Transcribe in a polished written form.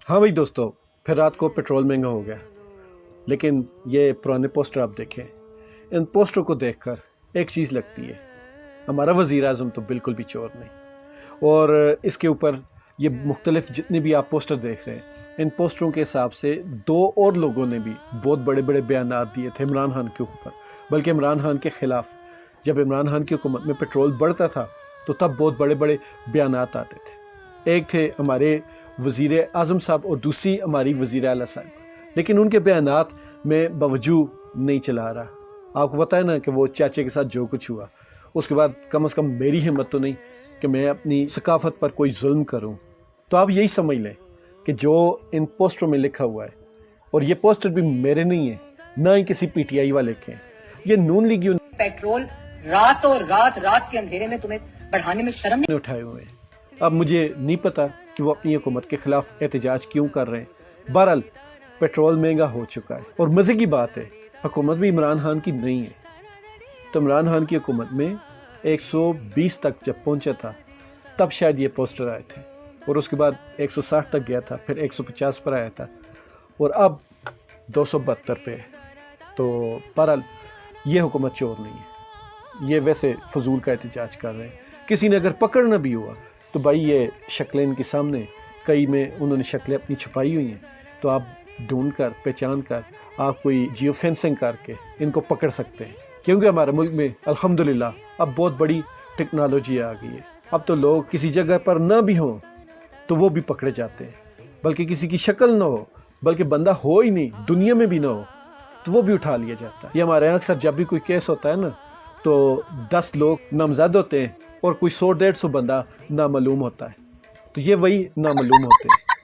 ہاں بھائی دوستو، پھر رات کو پیٹرول مہنگا ہو گیا، لیکن یہ پرانے پوسٹر آپ دیکھیں، ان پوسٹروں کو دیکھ کر ایک چیز لگتی ہے، ہمارا وزیر اعظم تو بالکل بھی چور نہیں۔ اور اس کے اوپر یہ مختلف جتنے بھی آپ پوسٹر دیکھ رہے ہیں، ان پوسٹروں کے حساب سے دو اور لوگوں نے بھی بہت بڑے بڑے بیانات دیے تھے عمران خان کے اوپر، بلکہ عمران خان کے خلاف۔ جب عمران خان کی حکومت میں پیٹرول بڑھتا تھا تو تب بہت بڑے بڑے بیانات آتے تھے۔ ایک تھے ہمارے وزیر اعظم صاحب اور دوسری ہماری وزیر اعلیٰ صاحب، لیکن ان کے بیانات میں باوجود نہیں چلا رہا۔ آپ کو پتہ ہے نا کہ وہ چاچے کے ساتھ جو کچھ ہوا، اس کے بعد کم از کم میری ہمت تو نہیں کہ میں اپنی ثقافت پر کوئی ظلم کروں۔ تو آپ یہی سمجھ لیں کہ جو ان پوسٹروں میں لکھا ہوا ہے، اور یہ پوسٹر بھی میرے نہیں ہیں، نہ ہی کسی پی ٹی آئی والے کے ہیں، یہ نون لیگیوں پیٹرول رات کے اندھیرے میں تمہیں بڑھانے میں شرم نے اٹھائے ہوئے ہیں۔ اب مجھے نہیں پتا کہ وہ اپنی حکومت کے خلاف احتجاج کیوں کر رہے ہیں۔ بہرحال پیٹرول مہنگا ہو چکا ہے، اور مزے کی بات ہے حکومت بھی عمران خان کی نہیں ہے۔ تو عمران خان کی حکومت میں 120 تک جب پہنچا تھا تب شاید یہ پوسٹر آئے تھے، اور اس کے بعد 160 تک گیا تھا، پھر 150 پر آیا تھا، اور اب 272 پہ ہے۔ تو بہرحال یہ حکومت چور نہیں ہے، یہ ویسے فضول کا احتجاج کر رہے ہیں۔ کسی نے اگر پکڑنا بھی ہوا تو بھائی یہ شکلیں ان کے سامنے، کئی میں انہوں نے شکلیں اپنی چھپائی ہوئی ہیں، تو آپ ڈھونڈ کر پہچان کر آپ کوئی جیو فینسنگ کر کے ان کو پکڑ سکتے ہیں، کیونکہ ہمارے ملک میں الحمدللہ اب بہت بڑی ٹیکنالوجی آ گئی ہے۔ اب تو لوگ کسی جگہ پر نہ بھی ہوں تو وہ بھی پکڑے جاتے ہیں، بلکہ کسی کی شکل نہ ہو، بلکہ بندہ ہو ہی نہیں، دنیا میں بھی نہ ہو، تو وہ بھی اٹھا لیا جاتا ہے۔ یہ ہمارے یہاں اکثر جب بھی کوئی کیس ہوتا ہے نا، تو 10 لوگ نامزد ہوتے ہیں اور کوئی 100-150 بندہ نامعلوم ہوتا ہے، تو یہ وہی نامعلوم ہوتے ہیں۔